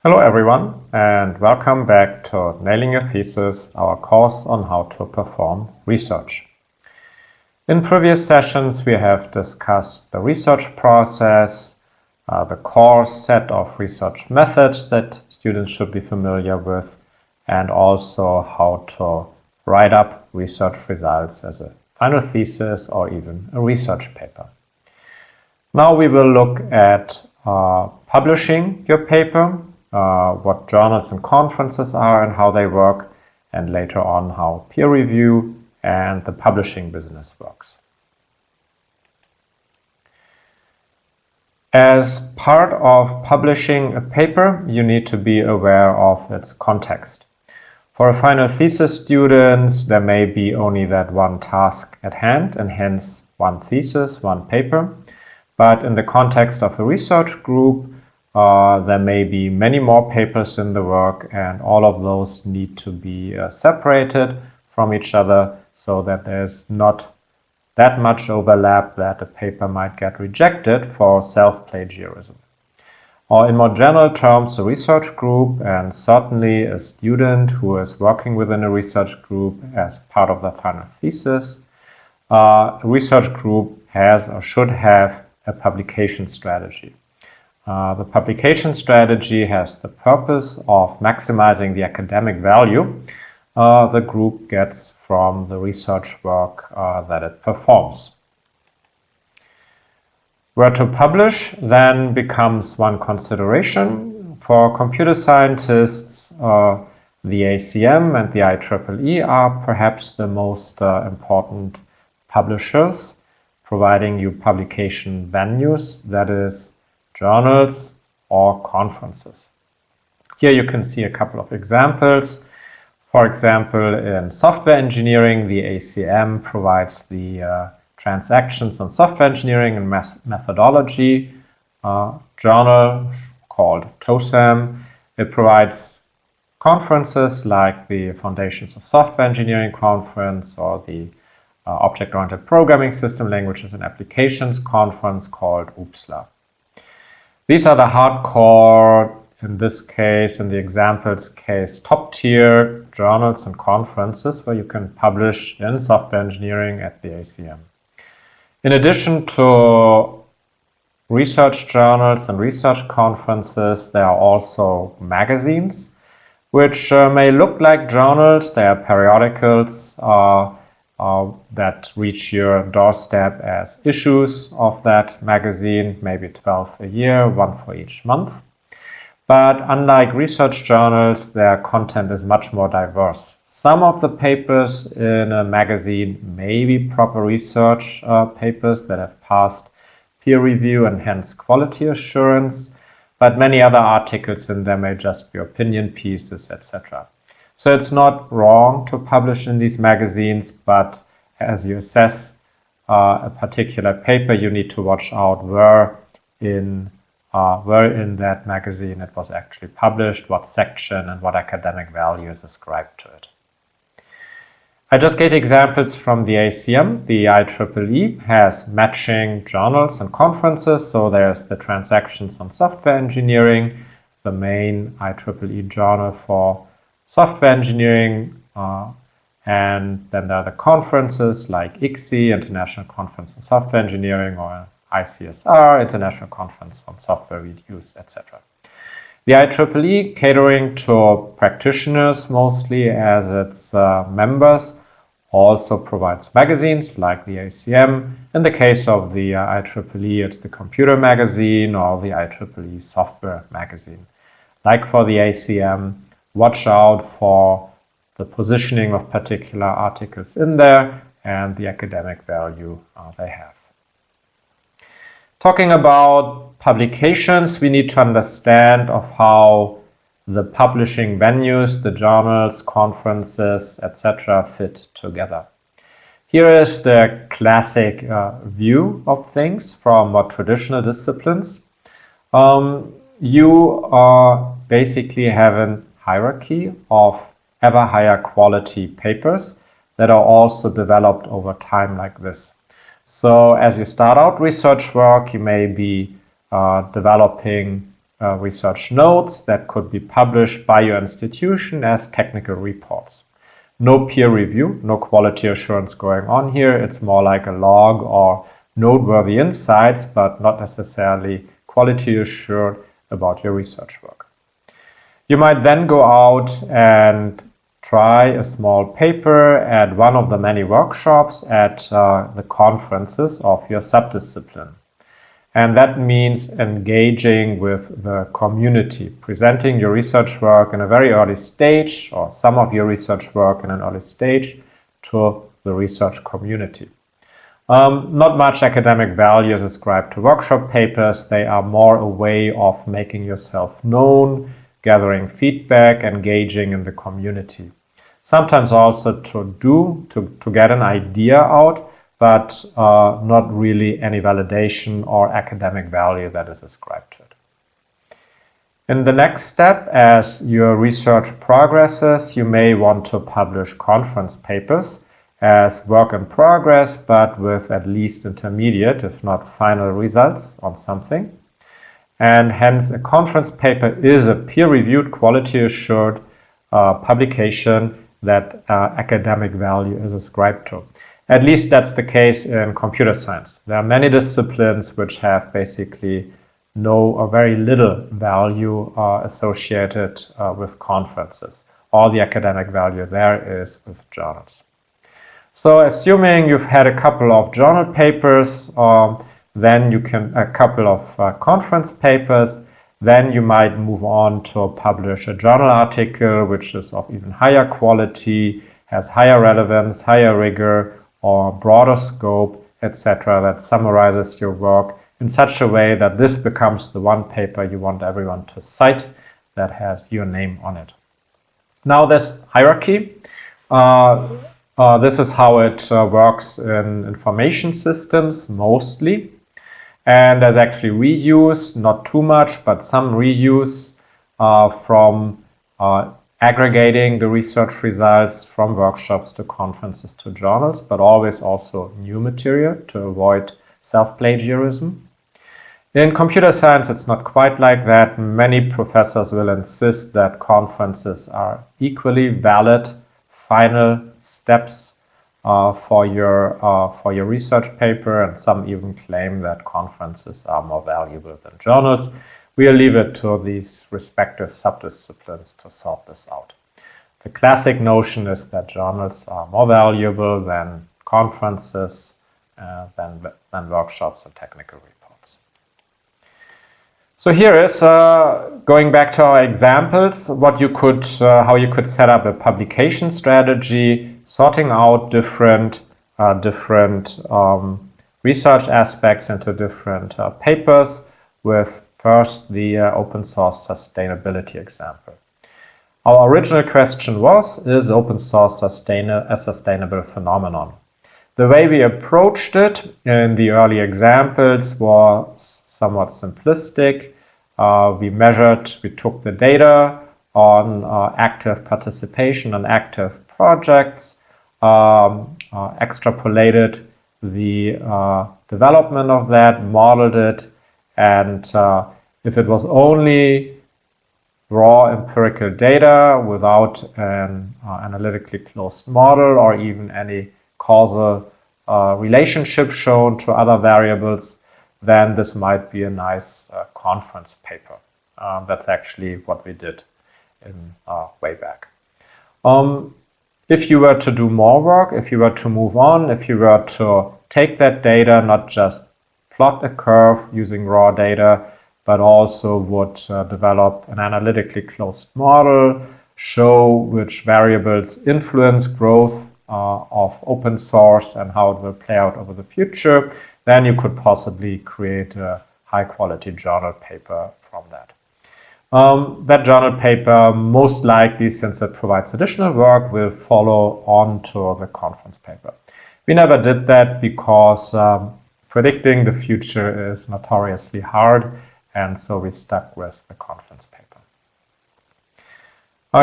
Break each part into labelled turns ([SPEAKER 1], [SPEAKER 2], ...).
[SPEAKER 1] Hello everyone, and welcome back to Nailing Your Thesis, our course on how to perform research. In previous sessions we have discussed the research process, the core set of research methods that students should be familiar with, and also how to write up research results as a final thesis or even a research paper. Now we will look at publishing your paper, what journals and conferences are and how they work, and later on how peer review and the publishing business works. As part of publishing a paper, you need to be aware of its context. For a final thesis students, there may be only that one task at hand and hence one thesis, one paper. But in the context of a research group, there may be many more papers in the work, and all of those need to be separated from each other so that there's not that much overlap that a paper might get rejected for self-plagiarism. Or in more general terms, a research group, and certainly a student who is working within a research group as part of the final thesis, a research group has or should have a publication strategy. The publication strategy has the purpose of maximizing the academic value the group gets from the research work that it performs. Where to publish then becomes one consideration. For computer scientists, the ACM and the IEEE are perhaps the most important publishers, providing you publication venues, that is, journals or conferences. Here you can see a couple of examples. For example, in software engineering, the ACM provides the Transactions on Software Engineering and Methodology journal called TOSAM. It provides conferences like the Foundations of Software Engineering conference or the Object-Oriented Programming System Languages and Applications conference called OOPSLA. These are the hardcore, in this case, in the examples case, top-tier journals and conferences where you can publish in software engineering at the ACM. In addition to research journals and research conferences, there are also magazines, which may look like journals. They are periodicals that reach your doorstep as issues of that magazine, maybe 12 a year, one for each month. But unlike research journals, their content is much more diverse. Some of the papers in a magazine may be proper research papers that have passed peer review and hence quality assurance, but many other articles in there may just be opinion pieces, etc. So it's not wrong to publish in these magazines, but as you assess a particular paper, you need to watch out where in that magazine it was actually published, what section and what academic value is ascribed to it. I just gave examples from the ACM. The IEEE has matching journals and conferences, so there's the Transactions on Software Engineering, the main IEEE journal for software engineering, and then there are the conferences like ICSE, International Conference on Software Engineering, or ICSR, International Conference on Software Reuse, etc. The IEEE, catering to practitioners mostly as its members, also provides magazines like the ACM. In the case of the IEEE, it's the Computer Magazine or the IEEE Software Magazine. Like for the ACM, watch out for the positioning of particular articles in there and the academic value they have. Talking about publications, we need to understand of how the publishing venues, the journals, conferences, etc. fit together. Here is the classic view of things from more traditional disciplines. You basically have a hierarchy of ever higher quality papers that are also developed over time like this. So as you start out research work, you may be developing research notes that could be published by your institution as technical reports. No peer review, no quality assurance going on here. It's more like a log or noteworthy insights, but not necessarily quality assured about your research work. You might then go out and try a small paper at one of the many workshops at the conferences of your subdiscipline. And that means engaging with the community, presenting your research work in a very early stage, or some of your research work in an early stage, to the research community. Not much academic value is ascribed to workshop papers. They are more a way of making yourself known, gathering feedback, engaging in the community. Sometimes also to get an idea out, but not really any validation or academic value that is ascribed to it. In the next step, as your research progresses, you may want to publish conference papers as work in progress, but with at least intermediate, if not final results on something. And hence a conference paper is a peer-reviewed, quality-assured publication that academic value is ascribed to. At least that's the case in computer science. There are many disciplines which have basically no or very little value associated with conferences. All the academic value there is with journals. So assuming you've had a couple of journal papers, then you can a couple of conference papers, then you might move on to publish a journal article which is of even higher quality, has higher relevance, higher rigor, or broader scope, etc., that summarizes your work in such a way that this becomes the one paper you want everyone to cite that has your name on it. Now this hierarchy, this is how it works in information systems mostly. And there's actually reuse, not too much, but some reuse from aggregating the research results from workshops to conferences to journals, but always also new material to avoid self-plagiarism. In computer science, it's not quite like that. Many professors will insist that conferences are equally valid final steps for your research paper, and some even claim that conferences are more valuable than journals. We'll leave it to these respective subdisciplines to sort this out. The classic notion is that journals are more valuable than conferences, than workshops and technical reports. So here is, going back to our examples, how you could set up a publication strategy, sorting out different research aspects into different papers, with first the open source sustainability example. Our original question was, is open source a sustainable phenomenon? The way we approached it in the early examples was somewhat simplistic. We took the data on active participation and active projects, extrapolated the development of that, modeled it, and if it was only raw empirical data without an analytically closed model or even any causal relationship shown to other variables, then this might be a nice conference paper. That's actually what we did in way back. If you were to do more work, if you were to move on, if you were to take that data, not just plot a curve using raw data, but also would develop an analytically closed model, show which variables influence growth of open source and how it will play out over the future, then you could possibly create a high-quality journal paper from that. That journal paper, most likely, since it provides additional work, will follow on to the conference paper. We never did that because predicting the future is notoriously hard, and so we stuck with the conference paper.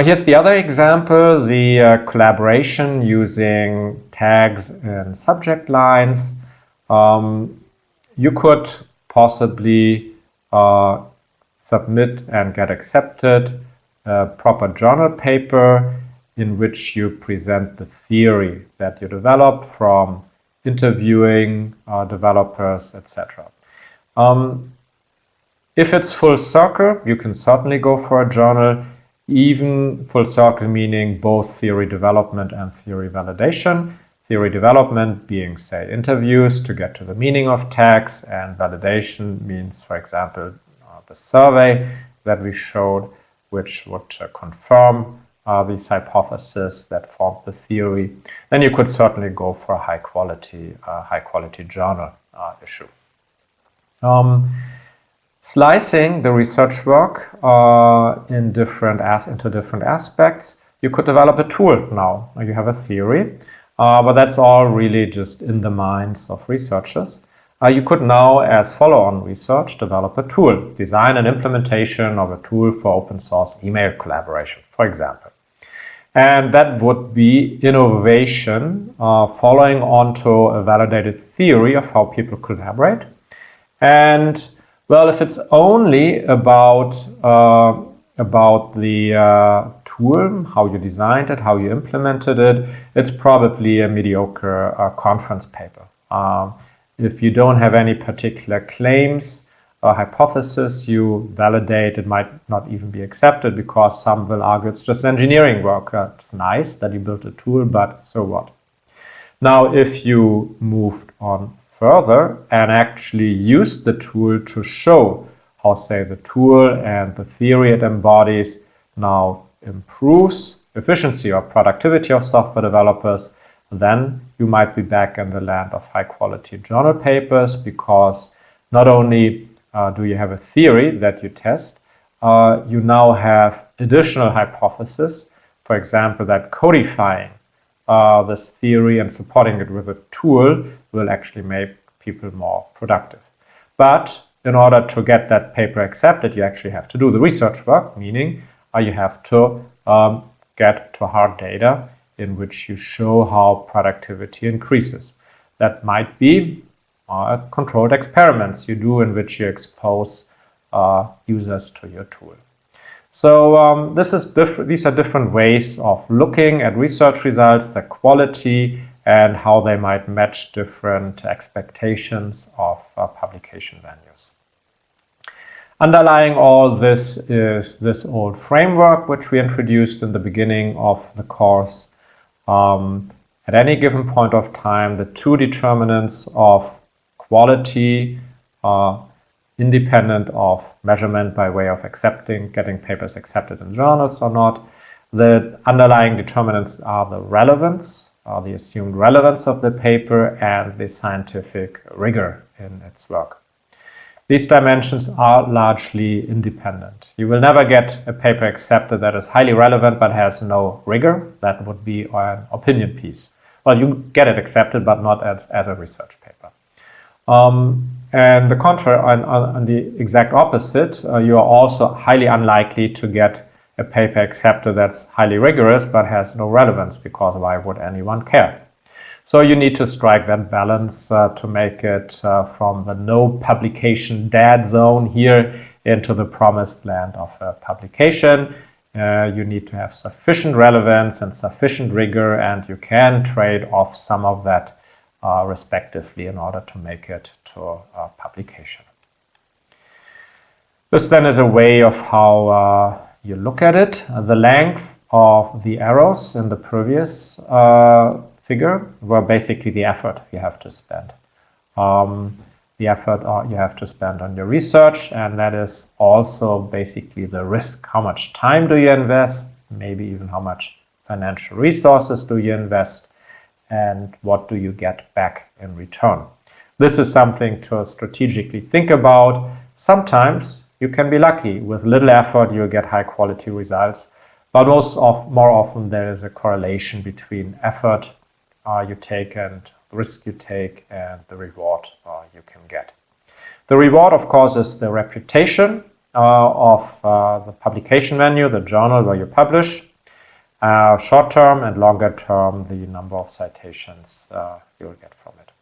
[SPEAKER 1] Here's the other example, the collaboration using tags and subject lines. You could possibly submit and get accepted a proper journal paper in which you present the theory that you developed from interviewing developers, etc. If it's full circle, you can certainly go for a journal, even full circle meaning both theory development and theory validation. Theory development being, say, interviews to get to the meaning of tags, and validation means, for example, the survey that we showed, which would confirm these hypotheses that formed the theory. Then you could certainly go for a high quality journal issue. Slicing the research work into different aspects, you could develop a tool now. You have a theory, but that's all really just in the minds of researchers. You could now, as follow-on research, develop a tool, design an implementation of a tool for open source email collaboration, for example. And that would be innovation following onto a validated theory of how people collaborate. And well, if it's only about the tool, how you designed it, how you implemented it, it's probably a mediocre conference paper. If you don't have any particular claims or hypothesis you validate, it might not even be accepted because some will argue it's just engineering work. It's nice that you built a tool, but so what? Now, if you moved on further and actually used the tool to show how, say, the tool and the theory it embodies now improves efficiency or productivity of software developers, then you might be back in the land of high quality journal papers, because not only do you have a theory that you test, you now have additional hypotheses. For example, that codifying this theory and supporting it with a tool will actually make people more productive. But in order to get that paper accepted, you actually have to do the research work, meaning you have to get to hard data in which you show how productivity increases. That might be controlled experiments you do in which you expose users to your tool. So these are different ways of looking at research results, their quality, and how they might match different expectations of publication venues. Underlying all this is this old framework which we introduced in the beginning of the course. At any given point of time, the two determinants of quality are independent of measurement by way of getting papers accepted in journals or not. The underlying determinants are the relevance, the assumed relevance of the paper, and the scientific rigor in its work. These dimensions are largely independent. You will never get a paper accepted that is highly relevant but has no rigor. That would be an opinion piece. Well, you get it accepted, but not as a research paper. And the contrary, on the exact opposite, you are also highly unlikely to get a paper accepted that's highly rigorous but has no relevance, because why would anyone care? So you need to strike that balance to make it from the no publication dead zone here into the promised land of publication. You need to have sufficient relevance and sufficient rigor, and you can trade off some of that respectively in order to make it to publication. This then is a way of how you look at it. The length of the arrows in the previous figure were basically the effort you have to spend. The effort you have to spend on your research, and that is also basically the risk. How much time do you invest? Maybe even how much financial resources do you invest? And what do you get back in return? This is something to strategically think about. Sometimes you can be lucky. With little effort, you'll get high quality results. But more often, there is a correlation between effort you take and risk you take and the reward you can get. The reward, of course, is the reputation of the publication venue, the journal where you publish. Short term and longer term, the number of citations you'll get from it.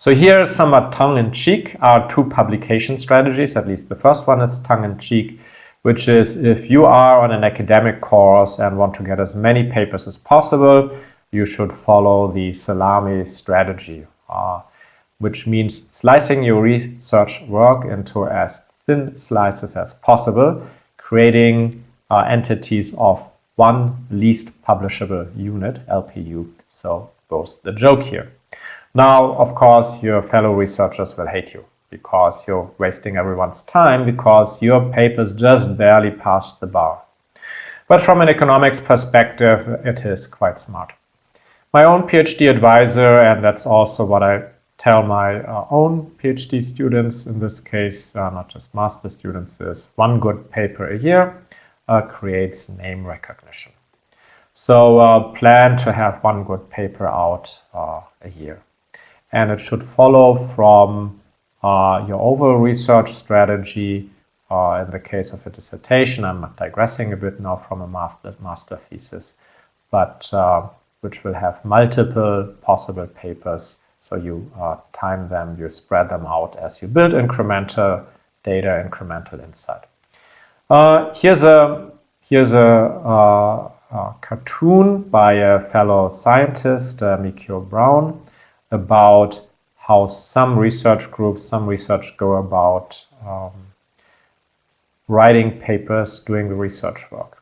[SPEAKER 1] So here, somewhat tongue-in-cheek, are two publication strategies. At least the first one is tongue-in-cheek, which is if you are on an academic course and want to get as many papers as possible, you should follow the salami strategy, which means slicing your research work into as thin slices as possible, creating entities of one least publishable unit, LPU. So goes the joke here. Now, of course, your fellow researchers will hate you because you're wasting everyone's time because your papers just barely passed the bar. But from an economics perspective, it is quite smart. My own PhD advisor, and that's also what I tell my own PhD students, in this case, not just master students, is one good paper a year creates name recognition. So plan to have one good paper out a year. And it should follow from your overall research strategy. In the case of a dissertation, I'm digressing a bit now from a master thesis, but which will have multiple possible papers. So you time them, you spread them out as you build incremental data, incremental insight. Here's a cartoon by a fellow scientist, Mikio Brown, about how some research groups, some research go about writing papers, doing the research work.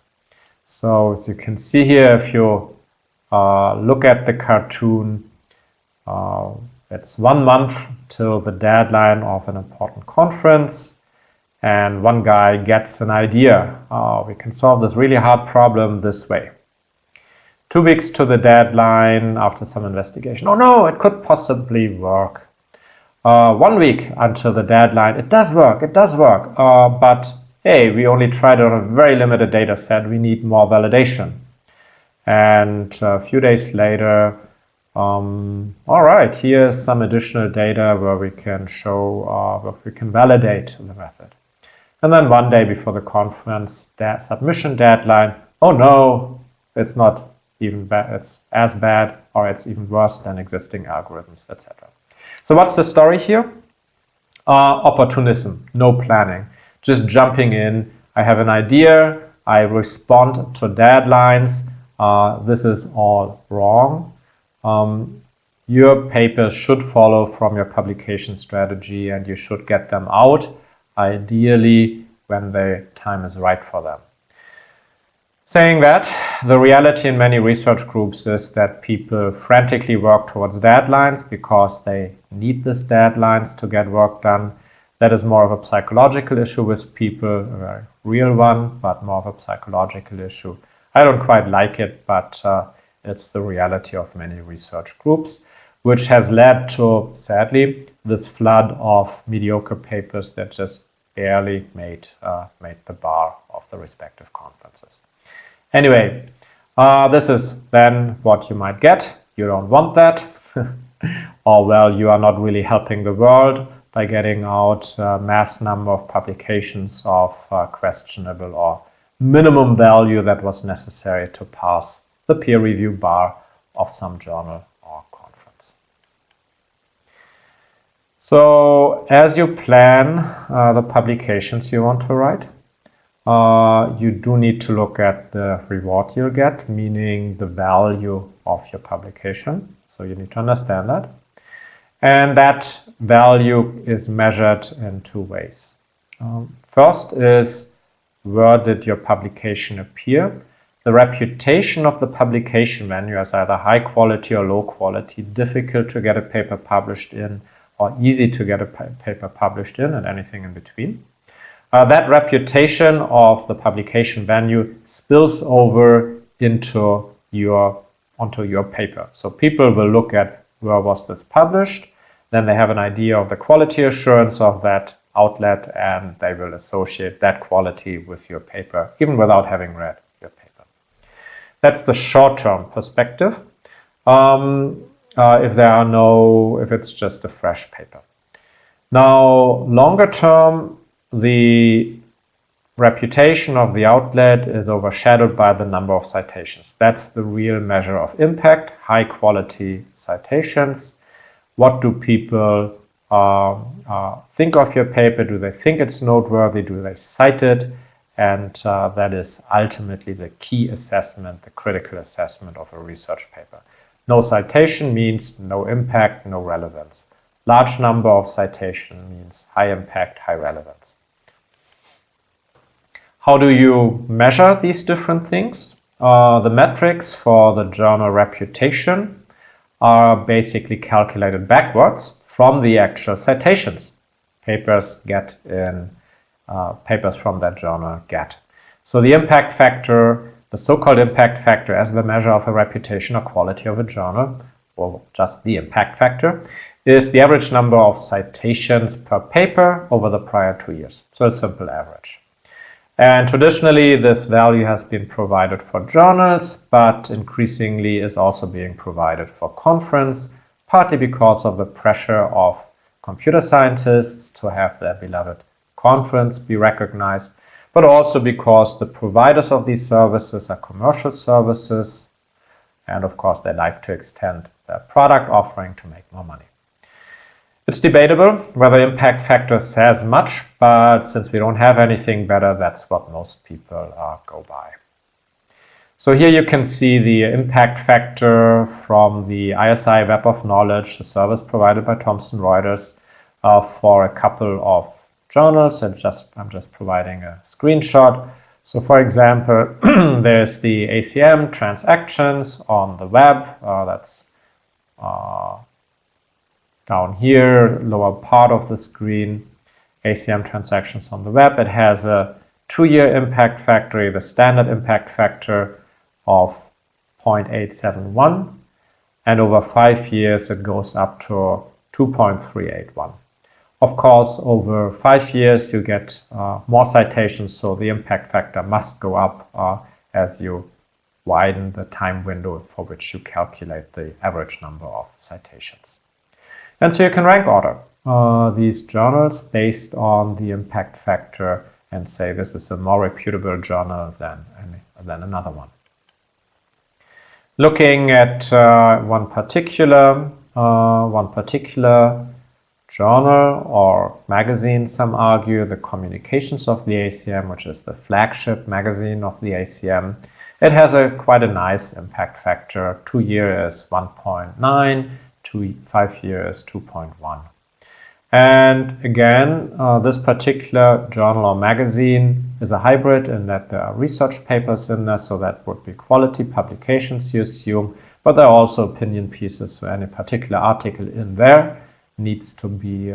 [SPEAKER 1] So as you can see here, if you look at the cartoon, it's 1 month till the deadline of an important conference, and one guy gets an idea. We can solve this really hard problem this way. 2 weeks to the deadline after some investigation. Oh no, it could possibly work. 1 week until the deadline. It does work, but hey, we only tried it on a very limited data set. We need more validation. And a few days later, all right, here's some additional data where we can show, where we can validate the method. And then 1 day before the conference, submission deadline. Oh no, it's not even bad, it's as bad, or it's even worse than existing algorithms, etc. So what's the story here? Opportunism, no planning, just jumping in. I have an idea, I respond to deadlines. This is all wrong. Your papers should follow from your publication strategy, and you should get them out, ideally when the time is right for them. Saying that, the reality in many research groups is that people frantically work towards deadlines because they need these deadlines to get work done. That is more of a psychological issue with people, a very real one, but more of a psychological issue. I don't quite like it, but it's the reality of many research groups, which has led to, sadly, this flood of mediocre papers that just barely made the bar of the respective conferences. Anyway, this is then what you might get. You don't want that. Or, well, you are not really helping the world by getting out a mass number of publications of questionable or minimum value that was necessary to pass the peer review bar of some journal or conference. So as you plan the publications you want to write, you do need to look at the reward you'll get, meaning the value of your publication. So you need to understand that. And that value is measured in 2 ways. First is, where did your publication appear? The reputation of the publication venue as either high quality or low quality, difficult to get a paper published in, or easy to get a paper published in, and anything in between. That reputation of the publication venue spills over onto your paper. So people will look at where was this published, then they have an idea of the quality assurance of that outlet, and they will associate that quality with your paper, even without having read your paper. That's the short-term perspective. If it's just a fresh paper. Now, longer term, the reputation of the outlet is overshadowed by the number of citations. That's the real measure of impact, high quality citations. What do people think of your paper? Do they think it's noteworthy? Do they cite it? And that is ultimately the key assessment, the critical assessment of a research paper. No citation means no impact, no relevance. Large number of citation means high impact, high relevance. How do you measure these different things? The metrics for the journal reputation are basically calculated backwards from the actual citations papers from that journal get. So the impact factor, the so-called impact factor as the measure of a reputation or quality of a journal, or just the impact factor, is the average number of citations per paper over the prior 2 years. So a simple average. And traditionally, this value has been provided for journals, but increasingly is also being provided for conference, partly because of the pressure of computer scientists to have their beloved conference be recognized, but also because the providers of these services are commercial services, and of course they like to extend their product offering to make more money. It's debatable whether impact factor says much, but since we don't have anything better, that's what most people go by. So here you can see the impact factor from the ISI Web of Knowledge, the service provided by Thomson Reuters, for a couple of journals. I'm just providing a screenshot. So for example, there's the ACM transactions on the web. That's down here, lower part of the screen, ACM transactions on the web. It has a 2-year impact factor, the standard impact factor of 0.871, and over 5 years it goes up to 2.381. Of course, over 5 years you get more citations, so the impact factor must go up as you widen the time window for which you calculate the average number of citations. And so you can rank order these journals based on the impact factor and say this is a more reputable journal than another one. Looking at one particular journal or magazine, some argue, the Communications of the ACM, which is the flagship magazine of the ACM, it has quite a nice impact factor. 2 years is 1.9. 5 years 2.1. And again, this particular journal or magazine is a hybrid in that there are research papers in there, so that would be quality publications you assume, but there are also opinion pieces, so any particular article in there needs to be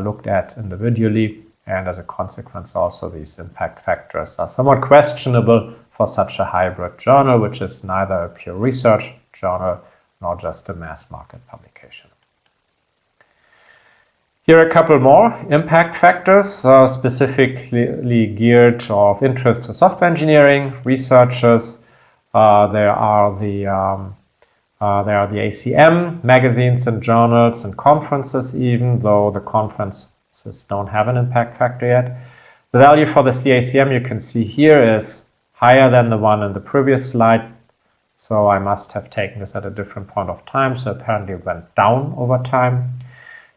[SPEAKER 1] looked at individually, and as a consequence also these impact factors are somewhat questionable for such a hybrid journal, which is neither a pure research journal nor just a mass market publication. Here are a couple more impact factors, specifically geared or of interest to software engineering researchers. There are the ACM magazines and journals and conferences, even though the conferences don't have an impact factor yet. The value for the CACM you can see here is higher than the one in the previous slide. So I must have taken this at a different point of time, so apparently it went down over time.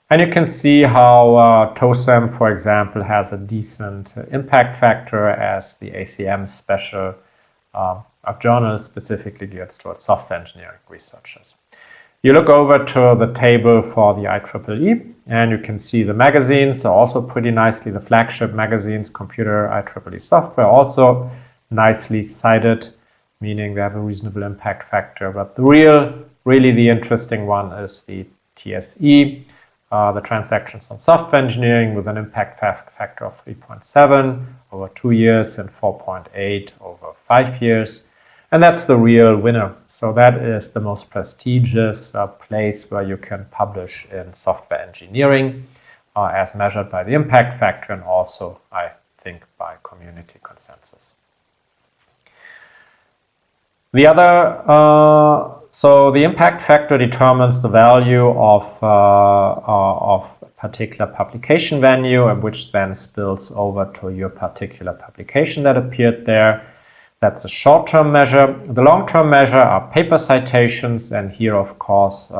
[SPEAKER 1] And you can see how TOSEM, for example, has a decent impact factor as the ACM special journal specifically geared towards software engineering researchers. You look over to the table for the IEEE, and you can see the magazines are also pretty nicely, the flagship magazines, Computer, IEEE Software, also nicely cited, meaning they have a reasonable impact factor. But really the interesting one is the TSE, the transactions on software engineering, with an impact factor of 3.7 over 2 years and 4.8 over 5 years. And that's the real winner. So that is the most prestigious place where you can publish in software engineering as measured by the impact factor and also, I think, by community consensus. The other, so the impact factor determines the value of a particular publication venue, and which then spills over to your particular publication that appeared there. That's a short-term measure. The long-term measure are paper citations, and here, of course,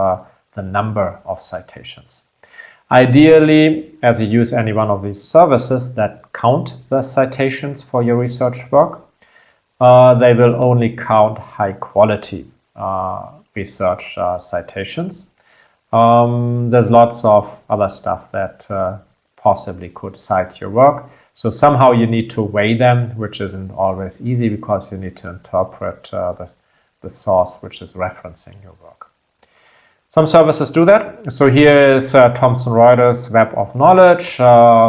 [SPEAKER 1] the number of citations. Ideally, as you use any one of these services that count the citations for your research work, they will only count high quality research citations. There's lots of other stuff that possibly could cite your work. So somehow you need to weigh them, which isn't always easy because you need to interpret the source which is referencing your work. Some services do that. So here is Thomson Reuters Web of Knowledge.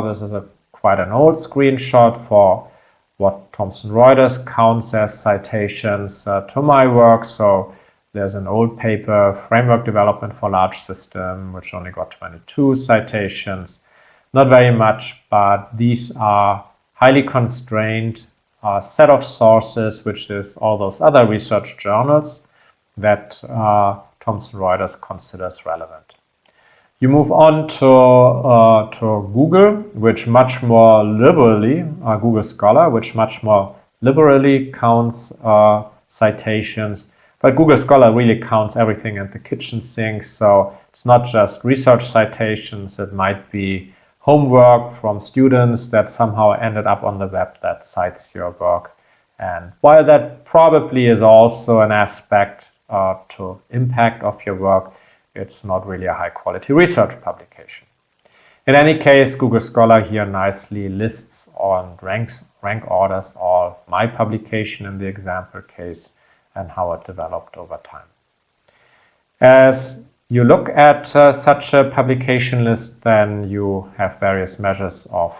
[SPEAKER 1] This is quite an old screenshot for what Thomson Reuters counts as citations to my work. So there's an old paper, Framework Development for Large System, which only got 22 citations. Not very much, but these are highly constrained set of sources, which is all those other research journals that Thomson Reuters considers relevant. You move on to Google, which much more liberally, Google Scholar, which much more liberally counts citations. But Google Scholar really counts everything in the kitchen sink, so it's not just research citations, it might be homework from students that somehow ended up on the web that cites your work. And while that probably is also an aspect to impact of your work, it's not really a high quality research publication. In any case, Google Scholar here nicely lists on rank orders all my publication in the example case and how it developed over time. As you look at such a publication list, then you have various measures of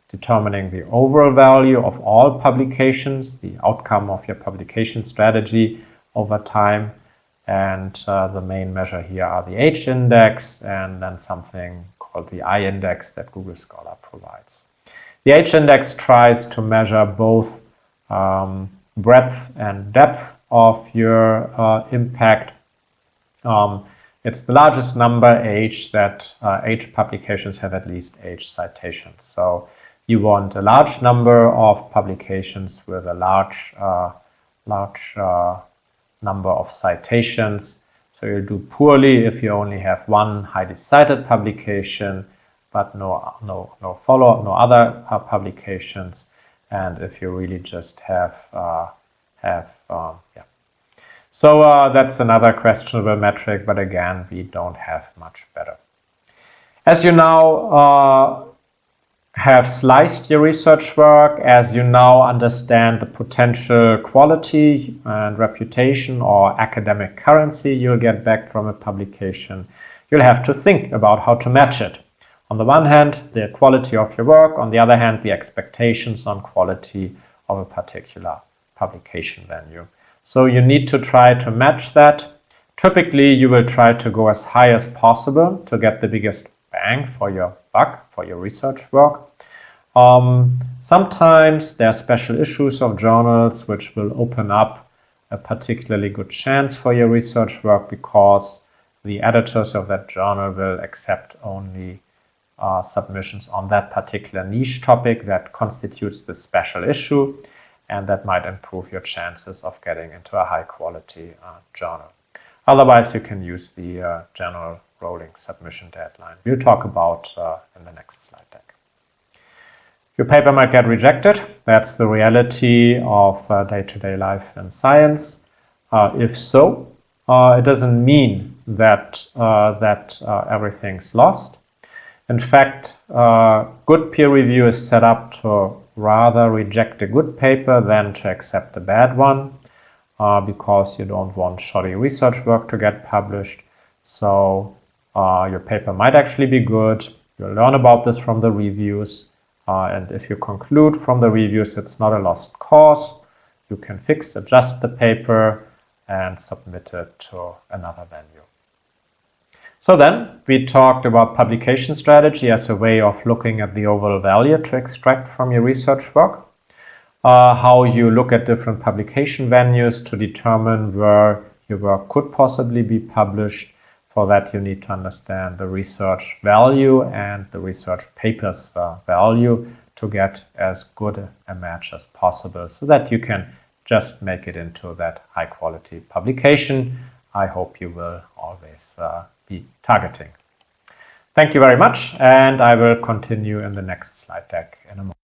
[SPEAKER 1] determining the overall value of all publications, the outcome of your publication strategy over time. And the main measure here are the H-index and then something called the I-index that Google Scholar provides. The H-index tries to measure both breadth and depth of your impact. It's the largest number, H, that H publications have at least H citations. So you want a large number of publications with a large number of citations. So you'll do poorly if you only have one highly cited publication, but no other publications. And if you really just have So that's another questionable metric, but again, we don't have much better. As you now have sliced your research work, as you now understand the potential quality and reputation or academic currency you'll get back from a publication, you'll have to think about how to match it. On the one hand, the quality of your work, on the other hand, the expectations on quality of a particular publication venue. So you need to try to match that. Typically, you will try to go as high as possible to get the biggest bang for your buck, for your research work. Sometimes there are special issues of journals which will open up a particularly good chance for your research work because the editors of that journal will accept only submissions on that particular niche topic that constitutes the special issue, and that might improve your chances of getting into a high quality journal. Otherwise, you can use the general rolling submission deadline. We'll talk about in the next slide deck. Your paper might get rejected. That's the reality of day-to-day life in science. If so, it doesn't mean that everything's lost. In fact, good peer review is set up to rather reject a good paper than to accept a bad one, because you don't want shoddy research work to get published. So your paper might actually be good. You'll learn about this from the reviews. And if you conclude from the reviews it's not a lost cause, you can adjust the paper and submit it to another venue. So then we talked about publication strategy as a way of looking at the overall value to extract from your research work, how you look at different publication venues to determine where your work could possibly be published. For that, you need to understand the research value and the research paper's value to get as good a match as possible so that you can just make it into that high quality publication I hope you will always be targeting. Thank you very much, and I will continue in the next slide deck in a moment.